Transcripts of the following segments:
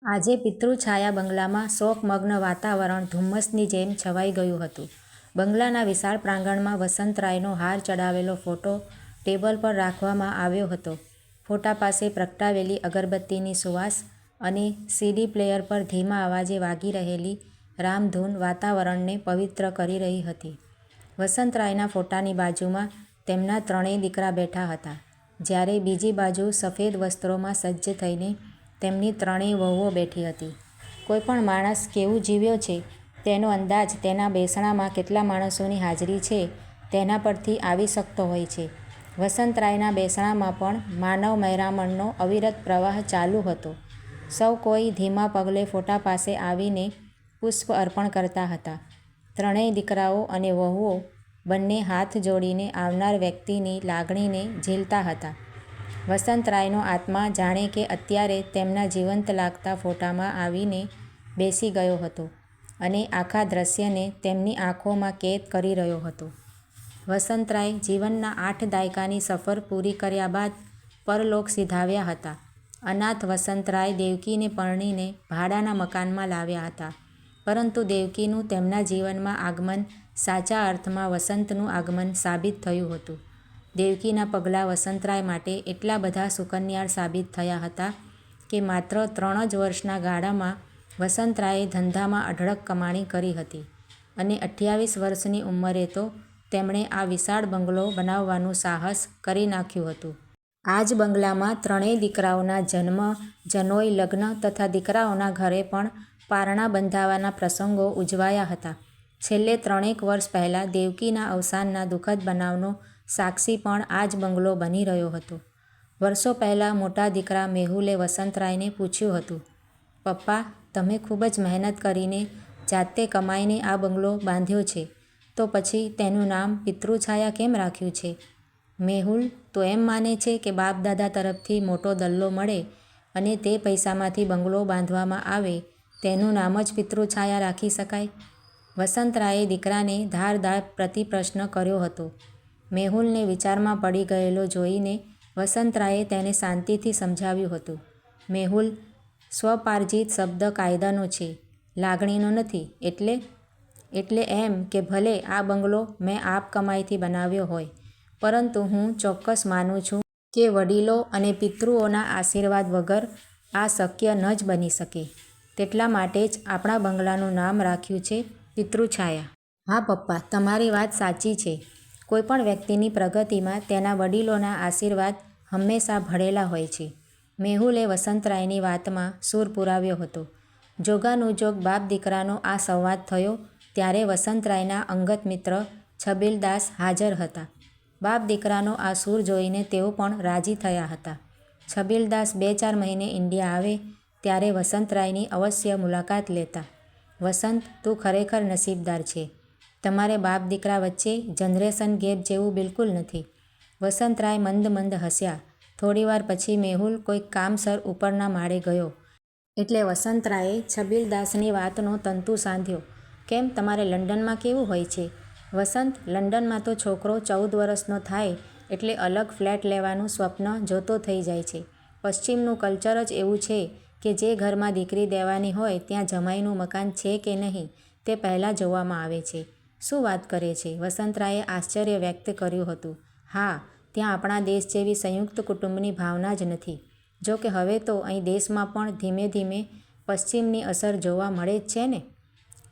આજે પિતૃછાયા બંગલામાં શોકમગ્ન વાતાવરણ ધુમ્મસની જેમ છવાઈ ગયું હતું. બંગલાના વિશાળ પ્રાંગણમાં વસંતરાયનો હાર ચડાવેલો ફોટો ટેબલ પર રાખવામાં આવ્યો હતો. ફોટા પાસે પ્રગટાવેલી અગરબત્તીની સુવાસ અને સીડી પ્લેયર પર ધીમા અવાજે વાગી રહેલી રામધૂન વાતાવરણને પવિત્ર કરી રહી હતી. વસંતરાયના ફોટાની બાજુમાં તેમના ત્રણેય દીકરા બેઠા હતા, જ્યારે બીજી બાજુ સફેદ વસ્ત્રોમાં સજ્જ થઈને તેમની ત્રણેય વહુઓ બેઠી હતી. કોઈપણ માણસ કેવું જીવ્યો છે તેનો અંદાજ તેના બેસણામાં કેટલા માણસોની હાજરી છે તેના પરથી આવી શકતો હોય છે. વસંતરાયના બેસણામાં પણ માનવ મહેરામણનો અવિરત પ્રવાહ ચાલુ હતો. સૌ કોઈ ધીમા પગલે ફોટા પાસે આવીને પુષ્પ અર્પણ કરતા હતા. ત્રણેય દીકરાઓ અને વહુઓ બંને હાથ જોડીને આવનાર વ્યક્તિની લાગણીને ઝીલતા હતા. વસંતરાયનો આત્મા જાણે કે અત્યારે તેમના જીવંત લાગતા ફોટામાં આવીને બેસી ગયો હતો અને આખા દ્રશ્યને તેમની આંખોમાં કેદ કરી રહ્યો હતો. વસંતરાય જીવનના 8 દાયકાની સફર પૂરી કર્યા બાદ પરલોક સિધાવ્યા હતા. અનાથ વસંતરાય દેવકીને પરણીને ભાડાના મકાનમાં લાવ્યા હતા. પરંતુ દેવકીનું તેમના જીવનમાં આગમન સાચા અર્થમાં વસંતનું આગમન સાબિત થયું હતું. દેવકીના પગલાં વસંતરાય માટે એટલા બધા સુકન્યાળ સાબિત થયા હતા કે માત્ર 3 જ વર્ષના ગાળામાં વસંતરાયે ધંધામાં અઢળક કમાણી કરી હતી અને 28 વર્ષની ઉંમરે તો તેમણે આ વિશાળ બંગલો બનાવવાનું સાહસ કરી નાખ્યું હતું. આ જ બંગલામાં ત્રણેય દીકરાઓના જન્મ, જનોઈ, લગ્ન તથા દીકરાઓના ઘરે પણ પારણા બંધાવાના પ્રસંગો ઉજવાયા હતા. છેલ્લે 3 વર્ષ પહેલાં દેવકીના અવસાનના દુઃખદ બનાવનો સાક્ષી પણ આ જ બંગલો બની રહ્યો હતો. વર્ષો પહેલાં મોટા દીકરા મેહુલે વસંતરાયને પૂછ્યું હતું, "પપ્પા, તમે ખૂબ જ મહેનત કરીને જાતે કમાઈને આ બંગલો બાંધ્યો છે, તો પછી તેનું નામ પિતૃછાયા કેમ રાખ્યું છે?" મેહુલ તો એમ માને છે કે બાપ દાદા તરફથી મોટો દલ્લો મળે અને તે પૈસામાંથી બંગલો બાંધવામાં આવે તેનું નામ જ પિતૃછાયા રાખી શકાય. વસંતરાયે દીકરાને ધારદાર પ્રતિપ્રશ્ન કર્યો હતો. મેહુલને વિચારમાં પડી ગયેલો જોઈને વસંતરાયે તેને શાંતિથી સમજાવ્યું હતું. "મેહુલ, સ્વપાર્જિત શબ્દ કાયદાનો છે, લાગણીનો નથી. એટલે એમ કે ભલે આ બંગલો મેં આપ કમાઈથી બનાવ્યો હોય, પરંતુ હું ચોક્કસ માનું છું કે વડીલો અને પિતૃઓના આશીર્વાદ વગર આ શક્ય ન જ બની શકે. તેટલા માટે જ આપણા બંગલાનું નામ રાખ્યું છે પિતૃછાયા." "હા પપ્પા, તમારી વાત સાચી છે. કોઈપણ વ્યક્તિની પ્રગતિમાં તેના વડીલોના આશીર્વાદ હંમેશા ભળેલા હોય છે." મેહુલે વસંતરાયની વાતમાં સૂર પુરાવ્યો હતો. જોગાનુજોગ બાપ દીકરાનો આ સંવાદ થયો ત્યારે વસંતરાયના અંગત મિત્ર છબીલદાસ હાજર હતા. બાપ દીકરાનો આ સૂર જોઈને તેઓ પણ રાજી થયા હતા. છબીલદાસ 2-4 મહિને ઇન્ડિયા આવે ત્યારે વસંતરાયની અવશ્ય મુલાકાત લેતા. "વસંત, તું ખરેખર નસીબદાર છે. તમારે બાપ દીકરા વચ્ચે જનરેશન ગેપ જેવું બિલકુલ નથી." વસંતરાય મંદ મંદ હસ્યા. થોડીવાર પછી મેહુલ કોઈક કામસર ઉપરના માળે ગયો એટલે વસંતરાયે છબીલદાસની વાતનો તંતુ સાધ્યો. "કેમ, તમારે લંડનમાં કેવું હોય છે?" "વસંત, લંડનમાં તો છોકરો 14 વર્ષનો થાય એટલે અલગ ફ્લેટ લેવાનું સ્વપ્ન જોતો થઈ જાય છે. પશ્ચિમનું કલ્ચર જ એવું છે કે જે ઘરમાં દીકરી દેવાની હોય ત્યાં જમાઈનું મકાન છે કે નહીં તે પહેલાં જોવામાં આવે છે." "શું વાત કરે છે?" વસંતરાયે આશ્ચર્ય વ્યક્ત કર્યું હતું. "હા, ત્યાં આપણા દેશ જેવી સંયુક્ત કુટુંબની ભાવના જ નથી. જો કે હવે તો અહીં દેશમાં પણ ધીમે ધીમે પશ્ચિમની અસર જોવા મળે જ છે ને."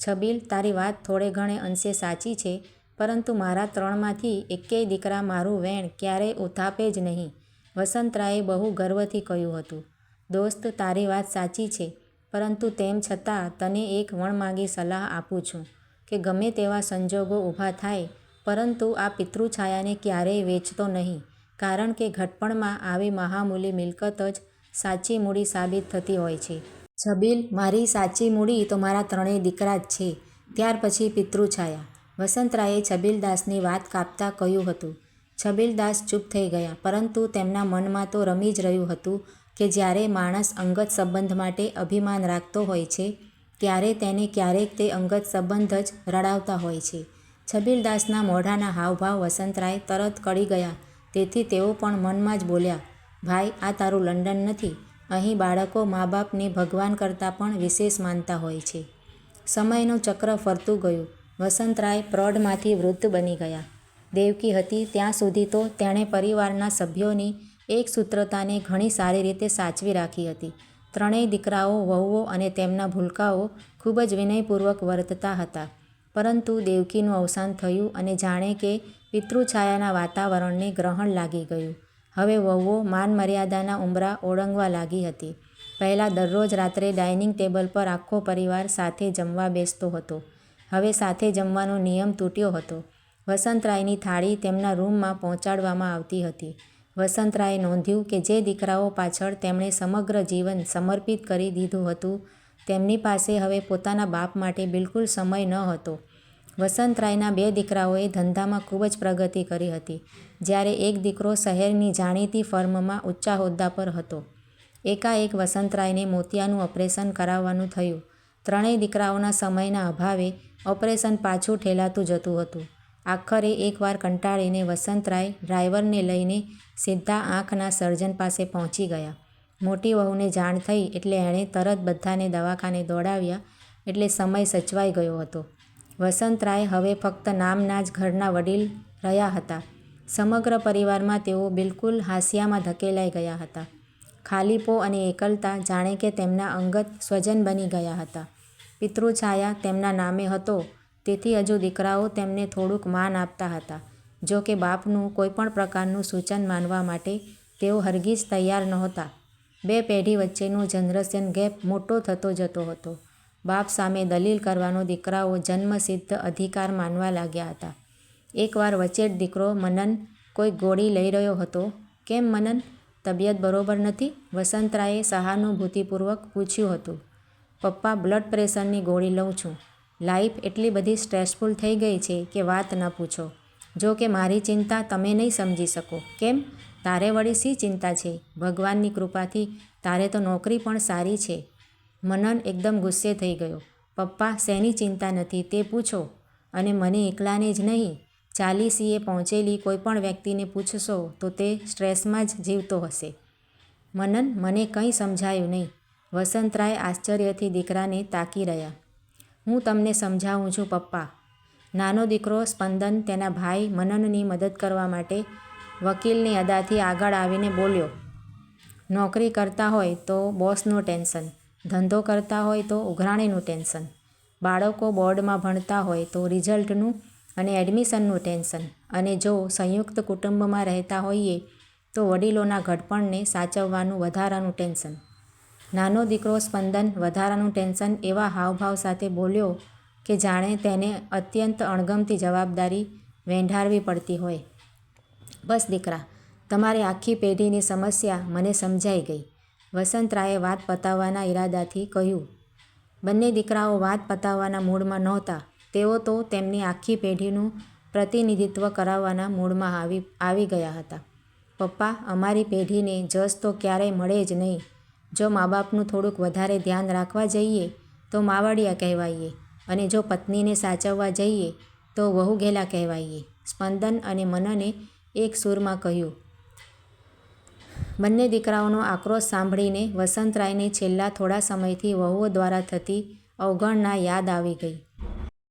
"છબીલ, તારી વાત થોડે ઘણે અંશે સાચી છે, પરંતુ મારા 3માંથી એકેય દીકરા મારું વેણ ક્યારેય ઉથાપે જ નહીં." વસંતરાયે બહુ ગર્વથી કહ્યું હતું. "દોસ્ત, તારી વાત સાચી છે, પરંતુ તેમ છતાં તને એક વણમાગી સલાહ આપું છું કે ગમે તેવા સંજોગો ઊભા થાય, પરંતુ આ પિતૃછાયાને ક્યારેય વેચતો નહીં, કારણ કે ઘડપણમાં આવી મહામૂલી મિલકત જ સાચી મૂડી સાબિત થતી હોય છે." "છબીલ, મારી સાચી મૂડી તો મારા 3 દીકરા જ છે, ત્યાર પછી પિતૃછાયા." વસંતરાયે છબીલદાસની વાત કાપતા કહ્યું હતું. છબીલદાસ ચૂપ થઈ ગયા, પરંતુ તેમના મનમાં તો રમી જ રહ્યું હતું કે જ્યારે માણસ અંગત સંબંધ માટે અભિમાન રાખતો હોય છે ત્યારે તેને ક્યારેક તે અંગત સંબંધ જ રડાવતા હોય છે. છબીલદાસના મોઢાના હાવભાવ વસંતરાય તરત કળી ગયા, તેથી તેઓ પણ મનમાં જ બોલ્યા, "ભાઈ, આ તારું લંડન નથી, અહીં બાળકો મા બાપને ભગવાન કરતાં પણ વિશેષ માનતા હોય છે. સમયનું ચક્ર ફરતું ગયું. વસંતરાય પ્રૌઢમાંથી વૃદ્ધ બની ગયા. દેવકી હતી ત્યાં સુધી તો તેણે પરિવારના સભ્યોની એકસૂત્રતાને ઘણી સારી રીતે સાચવી રાખી હતી. ત્રણેય દીકરાઓ, વહુઓ અને તેમના ભૂલકાઓ ખૂબ જ વિનયપૂર્વક વર્તતા હતા. પરંતુ દેવકીનું અવસાન થયું અને જાણે કે પિતૃછાયાના વાતાવરણને ગ્રહણ લાગી ગયું. હવે વહુઓ માન મર્યાદાના ઉંબરા ઓળંગવા લાગી હતી. પહેલાં દરરોજ રાત્રે ડાઇનિંગ ટેબલ પર આખો પરિવાર સાથે જમવા બેસતો હતો. હવે સાથે જમવાનો નિયમ તૂટ્યો હતો. વસંતરાયની થાળી તેમના રૂમમાં પહોંચાડવામાં આવતી હતી. વસંતરાયે નોંધ્યું કે જે દીકરાઓ પાછળ તેમણે સમગ્ર જીવન સમર્પિત કરી દીધું હતું, તેમની પાસે હવે પોતાના બાપ માટે બિલકુલ સમય ન હતો. વસંતરાયના 2 દીકરાઓએ ધંધામાં ખૂબ જ પ્રગતિ કરી હતી, જ્યારે એક દીકરો શહેરની જાણીતી ફર્મમાં ઊંચા હોદ્દા પર હતો. એકાએક વસંતરાયને મોતિયાનું ઓપરેશન કરાવવાનું થયું. ત્રણેય દીકરાઓના સમયના અભાવે ઓપરેશન પાછું ઠેલાતું જતું હતું. આખરે એકવાર કંટાળીને વસંતરાય ડ્રાઈવરને લઈને સીધા આંખના સર્જન પાસે પહોંચી ગયા. મોટી વહુને જાણ થઈ એટલે એણે તરત બધાને દવાખાને દોડાવ્યા એટલે સમય સચવાઈ ગયો હતો. વસંતરાય હવે ફક્ત નામના જ ઘરના વડીલ રહ્યા હતા. સમગ્ર પરિવારમાં તેઓ બિલકુલ હાંસિયામાં ધકેલાઈ ગયા હતા. ખાલીપો અને એકલતા જાણે કે તેમના અંગત સ્વજન બની ગયા હતા. પિતૃછાયા તેમના નામે હતો, તેથી હજુ દીકરાઓ તેમને થોડુંક માન આપતા હતા. જો કે બાપનું કોઈપણ પ્રકારનું સૂચન માનવા માટે તેઓ હરગીજ તૈયાર નહોતા. 2 પેઢી વચ્ચેનો જનરેશન ગેપ મોટો થતો જતો હતો. બાપ સામે દલીલ કરવાનો દીકરાઓ જન્મસિદ્ધ અધિકાર માનવા લાગ્યા હતા. એકવાર વચેટ દીકરો મનન કોઈ ગોળી લઈ રહ્યો હતો. કેમ મનન, તબિયત બરોબર નથી? વસંતરાયે સહાનુભૂતિપૂર્વક પૂછ્યું હતું. પપ્પા, બ્લડ પ્રેશરની ગોળી લઉં છું. લાઈફ એટલી બધી સ્ટ્રેસફુલ થઈ ગઈ છે કે વાત ન પૂછો. જો કે મારી ચિંતા તમે નહીં સમજી શકો. કેમ, તારે વળી શી ચિંતા છે? ભગવાનની કૃપાથી તારે તો નોકરી પણ સારી છે. મનન એકદમ ગુસ્સે થઈ ગયો. પપ્પા, શેની ચિંતા નથી તે પૂછો. અને મને એકલાને જ નહીં, 40એ પહોંચેલી કોઈપણ વ્યક્તિને પૂછશો તો તે સ્ટ્રેસમાં જ જીવતો હશે. મનન, મને કંઈ સમજાયું નહીં. વસંતરાય આશ્ચર્યથી દીકરાને તાકી રહ્યા. હું તમને સમજાવું છું પપ્પા. નાનો દીકરો સ્પંદન તેના ભાઈ મનનની મદદ કરવા માટે વકીલની અદાથી આગળ આવીને બોલ્યો. નોકરી કરતા હોય તો બોસનું ટેન્શન, ધંધો કરતા હોય તો ઉઘરાણીનું ટેન્શન, બાળકો બોર્ડમાં ભણતા હોય તો રિઝલ્ટનું અને એડમિશનનું ટેન્શન, અને જો સંયુક્ત કુટુંબમાં રહેતા હોઈએ તો વડીલોના ઘડપણને સાચવવાનું વધારાનું ટેન્શન. નાનો દીકરો સ્પંદન વધારાનું ટેન્શન એવા હાવભાવ સાથે બોલ્યો કે જાણે તેને અત્યંત અણગમતી જવાબદારી વેંઢારવી પડતી હોય. બસ દીકરા, તમારી આખી પેઢીની સમસ્યા મને સમજાઈ ગઈ. વસંતરાયે વાત પતાવવાના ઈરાદાથી કહ્યું. બંને દીકરાઓ વાત પતાવવાના મૂડમાં નહોતા. તેઓ તો તેમની આખી પેઢીનું પ્રતિનિધિત્વ કરાવવાના મૂડમાં આવી ગયા હતા. પપ્પા, અમારી પેઢીને જશ તો ક્યારેય મળે જ નહીં. જો મા બાપનું થોડુંક વધારે ધ્યાન રાખવા જઈએ તો માવડિયા કહેવાઈએ, અને જો પત્નીને સાચવવા જઈએ તો વહુઘેલા કહેવાઈએ. સ્પંદન અને મનને એક સૂરમાં કહ્યું. બંને દીકરાઓનો આક્રોશ સાંભળીને વસંતરાયને છેલ્લા થોડા સમયથી વહુઓ દ્વારા થતી અવગણના યાદ આવી ગઈ.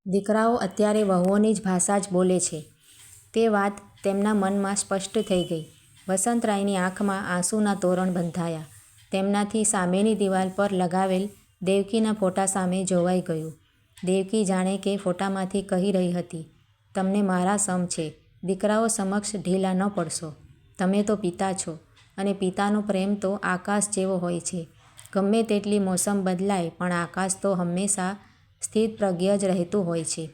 દીકરાઓ અત્યારે વહુઓની જ ભાષા જ બોલે છે. તે વાત તેમના મનમાં સ્પષ્ટ થઈ ગઈ. વસંતરાયની આંખમાં આંસુના તોરણ બંધાયા. તેમનાથી સામેની દિવાલ પર લગાવેલ દેવકીના ફોટા સામે જોવાઈ ગયું. દેવકી જાણે કે ફોટામાંથી કહી રહી હતી, તમને મારા સમ છે. દીકરાઓ સમક્ષ ઢીલા ન પડશો. તમે તો પિતા છો, અને પિતાનો પ્રેમ તો આકાશ જેવો હોય છે. ગમે તેટલી મોસમ બદલાય પણ આકાશ તો હંમેશા સ્થિતપ્રજ્ઞ જ રહેતું હોય છે.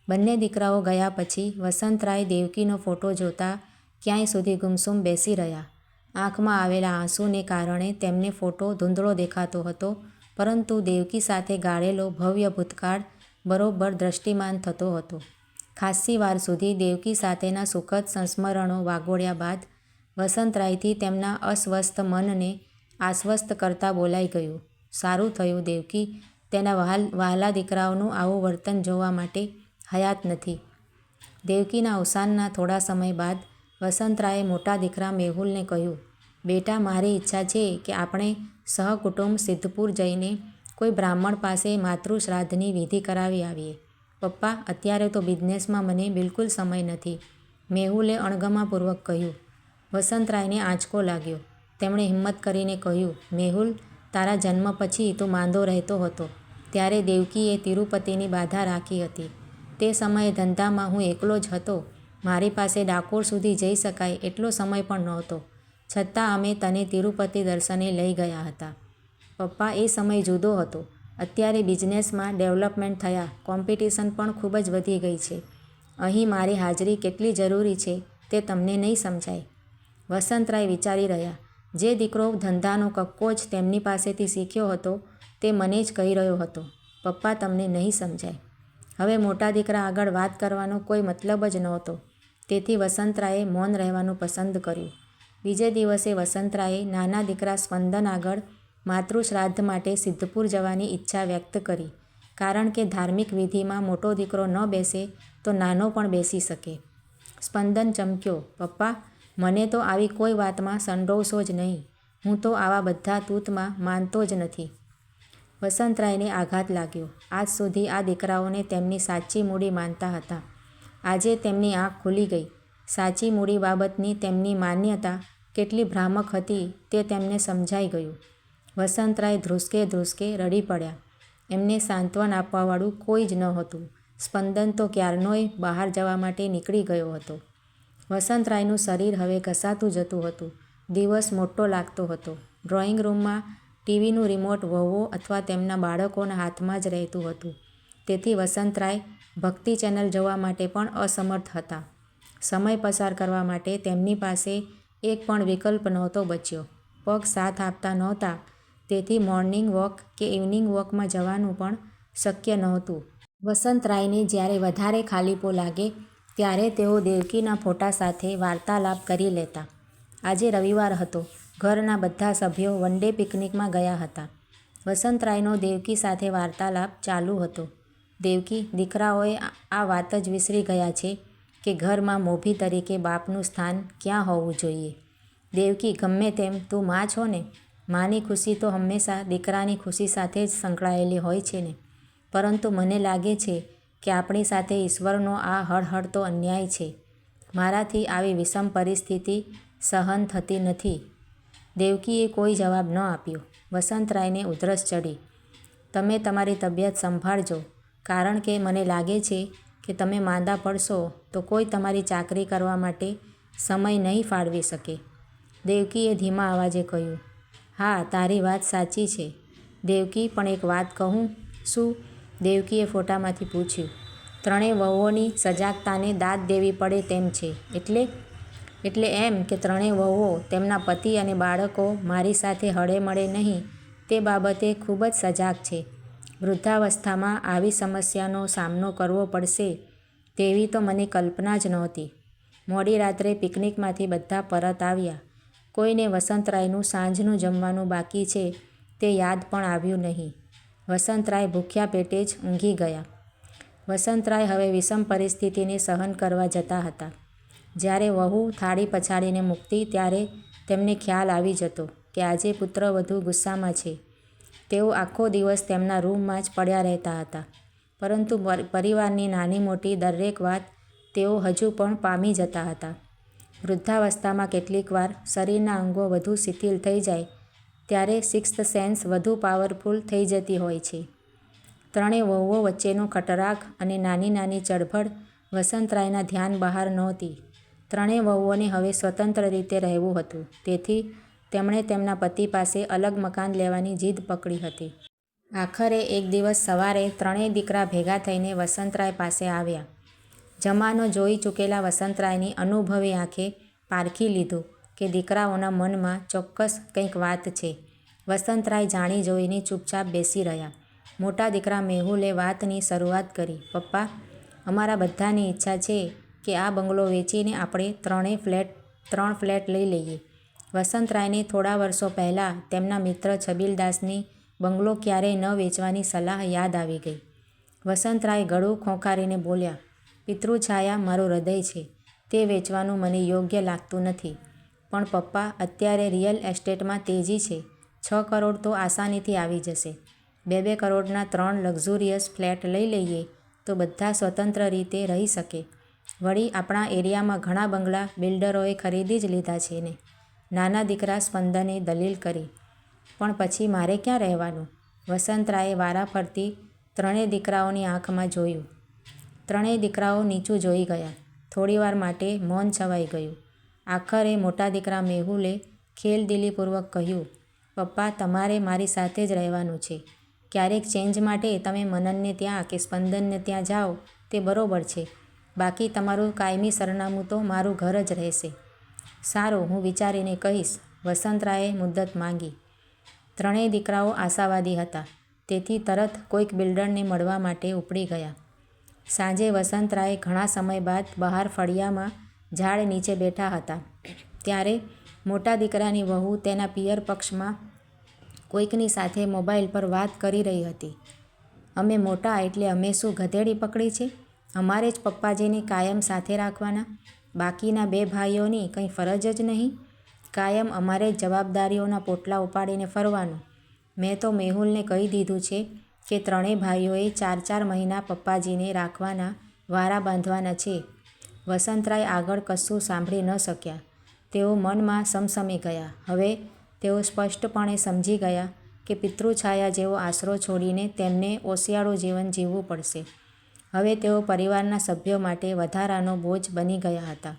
બંને દીકરાઓ ગયા પછી વસંતરાય દેવકીનો ફોટો જોતા ક્યાંય સુધી ગુમસુમ બેસી રહ્યા. આંખમાં આવેલા આંસુને કારણે તેમને ફોટો ધૂંધળો દેખાતો હતો, પરંતુ દેવકી સાથે ગાળેલો ભવ્ય ભૂતકાળ બરોબર દ્રષ્ટિમાન થતો હતો. ખાસ્સી વાર સુધી દેવકી સાથેના સુખદ સંસ્મરણો વાગોળ્યા બાદ વસંતરાયથી તેમના અસ્વસ્થ મનને આશ્વસ્ત કરતા બોલાઈ ગયું. સારું થયું દેવકી, તેના વહાલા દીકરાઓનું આવું વર્તન જોવા માટે હયાત નથી. દેવકીના અવસાનના થોડા સમય બાદ વસંતરાયે મોટા દીકરા મેહુલને કહ્યું, બેટા, મારી ઈચ્છા છે કે આપણે સહકુટુંબ સિદ્ધપુર જઈને કોઈ બ્રાહ્મણ પાસે માતૃશ્રાદ્ધની વિધિ કરાવી આવીએ. પપ્પા, અત્યારે તો બિઝનેસમાં મને બિલકુલ સમય નથી, મેહુલે અણગમાપૂર્વક કહ્યું. વસંતરાયને આંચકો લાગ્યો. તેમણે હિંમત કરીને કહ્યું, મેહુલ, તારા જન્મ પછી તું માંદો રહેતો હતો ત્યારે દેવકીએ તિરુપતિની બાધા રાખી હતી. તે સમયે ધંધામાં હું એકલો જ હતો. મારી પાસે ડાકોર સુધી જઈ શકાય એટલો સમય પણ નહોતો. છતાં અમે તને તિરુપતિ દર્શને લઈ ગયા હતા. પપ્પા, એ સમય જુદો હતો. અત્યારે બિઝનેસમાં ડેવલપમેન્ટ થયા, કોમ્પિટિશન પણ ખૂબ જ વધી ગઈ છે. અહીં મારી હાજરી કેટલી જરૂરી છે તે તમને નહીં સમજાય. વસંતરાય વિચારી રહ્યા. જે દીકરો ધંધાનો કક્કો જ તેમની પાસેથી શીખ્યો હતો તે મને જ કહી રહ્યો હતો, પપ્પા, તમને નહીં સમજાય. હવે મોટા દીકરા આગળ વાત કરવાનો કોઈ મતલબ જ નહોતો. તેથી વસંતરાયે મૌન રહેવાનું પસંદ કર્યું. બીજે દિવસે વસંતરાયે નાના દીકરા સ્પંદન આગળ માતૃશ્રાદ્ધ માટે સિદ્ધપુર જવાની ઈચ્છા વ્યક્ત કરી. કારણ કે ધાર્મિક વિધિમાં મોટો દીકરો ન બેસે તો નાનો પણ બેસી શકે. સ્પંદન ચમક્યો. પપ્પા, મને તો આવી કોઈ વાતમાં સંડોવશો જ નહીં. હું તો આવા બધા તૂતમાં માનતો જ નથી. વસંતરાયને આઘાત લાગ્યો. આજ સુધી આ દીકરાઓને તેમની સાચી મૂડી માનતા હતા. આજે તેમની આંખ ખુલી ગઈ. સાચી મૂડી બાબતની તેમની માન્યતા કેટલી ભ્રામક હતી તે તેમને સમજાઈ ગયું. વસંતરાય ધ્રુસકે ધ્રુસકે રડી પડ્યા. એમને સાંત્વન આપવાવાળું કોઈ જ ન હતું. સ્પંદન તો ક્યારનોય બહાર જવા માટે નીકળી ગયો હતો. વસંતરાયનું શરીર હવે ઘસાતું જતું હતું. દિવસ મોટો લાગતો હતો. ડ્રોઈંગ રૂમમાં ટીવીનું રિમોટ વહુઓ અથવા તેમના બાળકોના હાથમાં જ રહેતું હતું. તેથી વસંતરાય ભક્તિ ચેનલ જોવા માટે પણ અસમર્થ હતા. સમય પસાર કરવા માટે તેમની પાસે એક પણ વિકલ્પ નહોતો બચ્યો. પગ સાથ આપતા નહોતા, તેથી મોર્નિંગ વોક કે ઇવનિંગ વોકમાં જવાનું પણ શક્ય નહોતું. વસંતરાયને જ્યારે વધારે ખાલીપો લાગે ત્યારે તેઓ દેવકીના ફોટા સાથે વાર્તાલાપ કરી લેતા. આજે રવિવાર હતો. ઘરના બધા સભ્યો વન ડે પિકનિકમાં ગયા હતા. વસંતરાયનો દેવકી સાથે વાર્તાલાપ ચાલુ હતો. દેવકી, દીકરાઓએ આ વાત જ વિસરી ગયા છે કે ઘરમાં મોભી તરીકે બાપનું સ્થાન ક્યાં હોવું જોઈએ. દેવકી, ગમે તેમ તું માં છો ને. માની ખુશી તો હંમેશા દીકરાની ખુશી સાથે જ સંકળાયેલી હોય છે ને. પરંતુ મને લાગે છે કે આપણી સાથે ઈશ્વરનો આ હળહળતો અન્યાય છે. મારાથી આવી વિષમ પરિસ્થિતિ સહન થતી નથી. દેવકીએ કોઈ જવાબ ન આપ્યો. વસંતરાયને ઉધરસ ચડી. તમે તમારી તબિયત સંભાળજો, કારણ કે મને લાગે છે કે તમે માંદા પડશો તો કોઈ તમારી ચાકરી કરવા માટે સમય નહીં ફાળવી શકે. દેવકીએ ધીમા અવાજે કહ્યું. હા, તારી વાત સાચી છે. દેવકી, પણ એક વાત કહું. શું? દેવકીએ ફોટામાંથી પૂછ્યું. ત્રણેય વહુઓની સજાગતાને દાદ દેવી પડે તેમ છે. એટલે એમ કે ત્રણેય વહુઓ, તેમના પતિ અને બાળકો મારી સાથે હળેમળે નહીં તે બાબતે ખૂબ જ સજાગ છે. વૃદ્ધાવસ્થામાં આવી સમસ્યાનો સામનો કરવો પડશે તેવી તો મને કલ્પના જ નહોતી. મોડી રાત્રે પિકનિકમાંથી બધા પરત આવ્યા. કોઈને વસંતરાયનું સાંજનું જમવાનું બાકી છે તે યાદ પણ આવ્યું નહીં. વસંતરાય ભૂખ્યા પેટે જ ઊંઘી ગયા. વસંતરાય હવે વિષમ પરિસ્થિતિને સહન કરવા જતા હતા. જ્યારે વહુ થાળી પછાડીને મૂકતી ત્યારે તેમને ખ્યાલ આવી જતો કે આજે પુત્રવધૂ ગુસ્સામાં છે. તેઓ આખો દિવસ તેમના રૂમમાં જ પડ્યા રહેતા હતા. પરંતુ પરિવારની નાની મોટી દરેક વાત તેઓ હજુ પણ પામી જતા હતા. વૃદ્ધાવસ્થામાં કેટલીકવાર શરીરના અંગો વધુ શિથિલ થઈ જાય ત્યારે સિક્સ્થ સેન્સ વધુ પાવરફુલ થઈ જતી હોય છે. ત્રણેય વહુઓ વચ્ચેનો ખટરાક અને નાની નાની ચળભળ વસંતરાયના ધ્યાન બહાર નહોતી. ત્રણેય વહુઓને હવે સ્વતંત્ર રીતે રહેવું હતું. તેથી તેમણે તેમના પતિ પાસે અલગ મકાન લેવાની જીદ પકડી હતી. આખરે એક દિવસ સવારે ત્રણેય દીકરા ભેગા થઈને વસંતરાય પાસે આવ્યા. જમાનો જોઈ ચૂકેલા વસંતરાયની અનુભવી આંખે પારખી લીધું કે દીકરાઓના મનમાં ચોક્કસ કંઈક વાત છે. વસંતરાય જાણી જોઈને ચૂપચાપ બેસી રહ્યા. મોટા દીકરા મેહુલે વાતની શરૂઆત કરી. પપ્પા, અમારા બધાની ઈચ્છા છે કે આ બંગલો વેચીને આપણે ત્રણ ફ્લેટ લઈ લઈએ. વસંતરાયને થોડા વર્ષો પહેલાં તેમના મિત્ર છબીલદાસની બંગલો ક્યારેય ન વેચવાની સલાહ યાદ આવી ગઈ. વસંતરાય ગળું ખોંખારીને બોલ્યા. પિતૃછાયા મારું હૃદય છે. તે વેચવાનું મને યોગ્ય લાગતું નથી. પણ પપ્પા, અત્યારે રિયલ એસ્ટેટમાં તેજી છે. 6 કરોડ તો આસાનીથી આવી જશે. 2-2 કરોડના 3 લક્ઝુરિયસ ફ્લેટ લઈ લઈએ તો બધા સ્વતંત્ર રીતે રહી શકે. વળી આપણા એરિયામાં ઘણા બંગલા બિલ્ડરોએ ખરીદી જ લીધા છે ને. નાના દીકરા સ્પંદને દલીલ કરી. પણ પછી મારે ક્યાં રહેવાનું? વસંતરાયે વારાફરતી ત્રણેય દીકરાઓની આંખમાં જોયું. ત્રણેય દીકરાઓ નીચું જોઈ ગયા. થોડીવાર માટે મૌન છવાઈ ગયું. આખરે મોટા દીકરા મેહુલે ખેલદિલીપૂર્વક કહ્યું, પપ્પા, તમારે મારી સાથે જ રહેવાનું છે. ક્યારેક ચેન્જ માટે તમે મનનને ત્યાં કે સ્પંદનને ત્યાં જાઓ તે બરોબર છે. બાકી તમારું કાયમી સરનામું તો મારું ઘર જ રહેશે. સારું, હું વિચારીને કહીશ. વસંતરાયે મુદ્દત માંગી. ત્રણેય દીકરાઓ આશાવાદી હતા, તેથી તરત કોઈક બિલ્ડરને મળવા માટે ઉપડી ગયા. સાંજે વસંતરાય ઘણા સમય બાદ બહાર ફળિયામાં ઝાડ નીચે બેઠા હતા. ત્યારે મોટા દીકરાની વહુ તેના પિયર પક્ષમાં કોઈકની સાથે મોબાઈલ પર વાત કરી રહી હતી. અમે મોટા એટલે અમે શું ગધેડી પકડી છે? અમારે જ પપ્પાજીને કાયમ સાથે રાખવાના? બાકીના 2 ભાઈઓની કંઈ ફરજ જ નહીં? કાયમ અમારે જ જવાબદારીઓના પોટલા ઉપાડીને ફરવાનું. મેં તો મેહુલને કહી દીધું છે કે ત્રણેય ભાઈઓએ 4-4 મહિના પપ્પાજીને રાખવાના વારા બાંધવાના છે. વસંતરાય આગળ કશું સાંભળી ન શક્યા. તેઓ મનમાં સમસમી ગયા. હવે તેઓ સ્પષ્ટપણે સમજી ગયા કે પિતૃછાયા જેવો આશરો છોડીને તેમને ઓશિયાળું જીવન જીવવું પડશે. હવે તેઓ પરિવારના સભ્યો માટે વધારાનો બોજ બની ગયા હતા,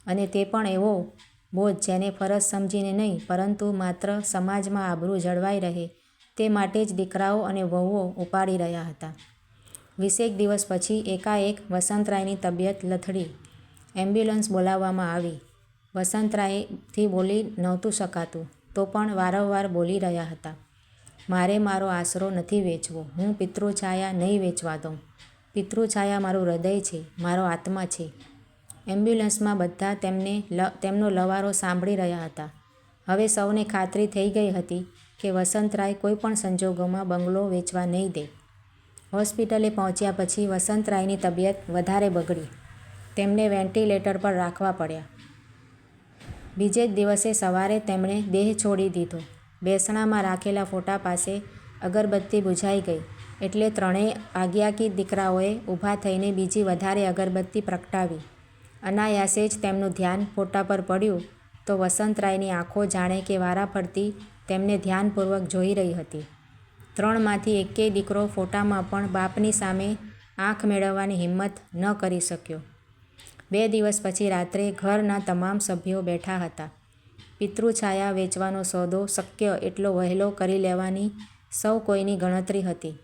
અને તે પણ એવો બોજ જેને ફરજ સમજીને નહીં, પરંતુ માત્ર સમાજમાં આબરૂ જળવાઈ રહે તે માટે જ દીકરાઓ અને વહુઓ ઉપાડી રહ્યા હતા. 20 દિવસ પછી એકાએક વસંતરાયની તબિયત લથડી. એમ્બ્યુલન્સ બોલાવવામાં આવી. વસંતરાયથી બોલી નહોતું શકાતું, તો પણ વારંવાર બોલી રહ્યા હતા. મારે મારો આશરો નથી વેચવો. હું પિતૃછાયા નહીં વેચવા દઉં. પિતૃછાયા મારું હૃદય છે, મારો આત્મા છે. એમ્બ્યુલન્સમાં બધા તેમનો લવારો સાંભળી રહ્યા હતા. હવે સૌને ખાતરી થઈ ગઈ હતી કે વસંતરાય કોઈ પણ સંજોગોમાં બંગલો વેચવા નહીં દે. હોસ્પિટલે પહોંચ્યા પછી વસંતરાયની તબિયત વધારે બગડી. તેમને વેન્ટિલેટર પર રાખવા પડ્યા. બીજે જ દિવસે સવારે તેમણે દેહ છોડી દીધો. બેસણામાં રાખેલા ફોટા પાસે અગરબત્તી બુઝાઈ ગઈ એટલે ત્રણેય આગિયાકી દીકરાઓએ ઊભા થઈને બીજી વધારે અગરબત્તી પ્રગટાવી. અનાયાસે જ તેમનું ધ્યાન ફોટા પર પડ્યું તો વસંતરાયની આંખો જાણે કે વારાફરતી તેમને ધ્યાનપૂર્વક જોઈ રહી હતી. 3માંથી એકેય દીકરો ફોટામાં પણ બાપની સામે આંખ મેળવવાની હિંમત ન કરી શક્યો. 2 દિવસ પછી રાત્રે ઘરના તમામ સભ્યો બેઠા હતા. પિતૃછાયા વેચવાનો સોદો શક્ય એટલો વહેલો કરી લેવાની સૌ કોઈની ગણતરી હતી.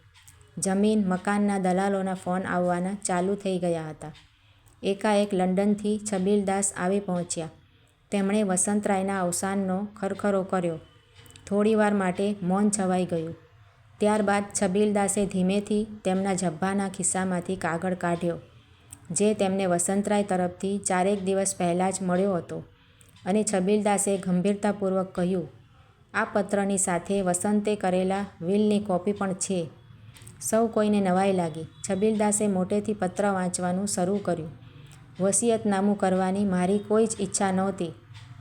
જમીન મકાનના દલાલોના ફોન આવવાના ચાલુ થઈ ગયા હતા. એકાએક લંડનથી છબીલદાસ આવી પહોંચ્યા. તેમણે વસંતરાયના અવસાનનો ખરખરો કર્યો. થોડીવાર માટે મૌન છવાઈ ગયું. ત્યારબાદ છબીલદાસે ધીમેથી તેમના ઝભ્ભાના ખિસ્સામાંથી કાગળ કાઢ્યો, જે તેમને વસંતરાય તરફથી 4 દિવસ પહેલાં જ મળ્યો હતો, અને છબીલદાસે ગંભીરતાપૂર્વક કહ્યું, આ પત્રની સાથે વસંતે કરેલા વિલની કોપી પણ છે. સૌ કોઈને નવાઈ લાગી. છબીલદાસે મોટેથી પત્ર વાંચવાનું શરૂ કર્યું. વસિયતનામું કરવાની મારી કોઈ જ ઈચ્છા નહોતી,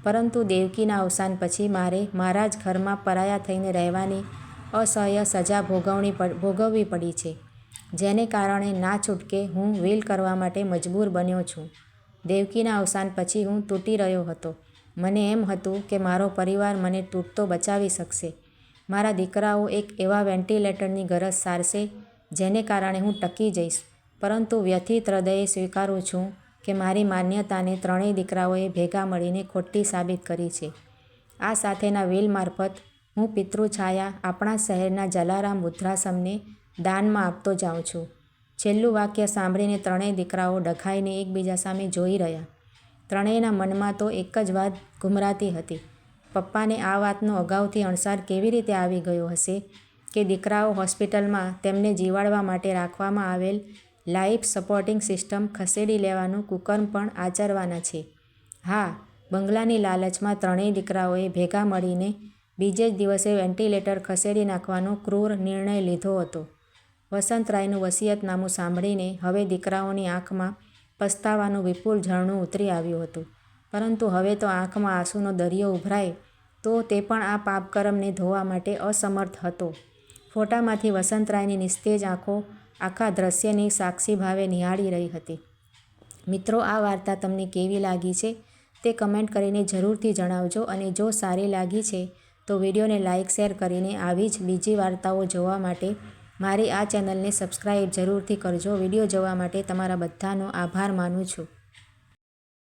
પરંતુ દેવકીના અવસાન પછી મારે મારા જ ઘરમાં પરાયા થઈને રહેવાની અસહ્ય સજા ભોગવવી પડી છે, જેને કારણે ના છૂટકે હું વિલ કરવા માટે મજબૂર બન્યો છું. દેવકીના અવસાન પછી હું તૂટી રહ્યો હતો. મને એમ હતું કે મારો પરિવાર મને તૂટતો બચાવી શકશે. મારા દીકરાઓ એક એવા વેન્ટિલેટરની ગરજ સારશે જેને કારણે હું ટકી જઈશ, પરંતુ વ્યથિત હૃદયે સ્વીકારું છું કે મારી માન્યતાને ત્રણેય દીકરાઓએ ભેગા મળીને ખોટી સાબિત કરી છે. આ સાથેના વિલ મારફત હું પિતૃછાયા આપણા શહેરના જલારામ વૃદ્ધાશ્રમને દાનમાં આપતો જાઉં છું. છેલ્લું વાક્ય સાંભળીને ત્રણેય દીકરાઓ ડઘાઈને એકબીજા સામે જોઈ રહ્યા. ત્રણેયના મનમાં તો એક જ વાત ઘુમરાતી હતી. પપ્પાને આ વાતનો અગાઉથી અણસાર કેવી રીતે આવી ગયો હશે કે દીકરાઓ હોસ્પિટલમાં તેમને જીવાડવા માટે રાખવામાં આવેલ લાઈફ સપોર્ટિંગ સિસ્ટમ ખસેડી લેવાનું કુકર્મ પણ આચરવાના છે. હા, બંગલાની લાલચમાં ત્રણેય દીકરાઓએ ભેગા મળીને બીજે જ દિવસે વેન્ટિલેટર ખસેડી નાખવાનો ક્રૂર નિર્ણય લીધો હતો. વસંતરાયનું વસિયતનામું સાંભળીને હવે દીકરાઓની આંખમાં પસ્તાવાનું વિપુલ ઝરણું ઉતરી આવ્યું હતું. પરંતુ હવે તો આંખમાં આંસુનો દરિયો ઉભરાય તો તે પણ આ પાપકર્મને ધોવા માટે અસમર્થ હતો. ફોટામાંથી વસંતરાયની નિસ્તેજ આંખો આખા દ્રશ્યની સાક્ષી ભાવે નિહાળી રહી હતી. મિત્રો, આ વાર્તા તમને કેવી લાગી છે તે કમેન્ટ કરીને જરૂરથી જણાવજો અને જો સારી લાગી છે તો વિડીયોને લાઇક શેર કરીને આવી જ બીજી વાર્તાઓ જોવા માટે મારી આ ચેનલને સબસ્ક્રાઈબ જરૂરથી કરજો. વિડીયો જોવા માટે તમારા બધાનો આભાર માનું છું.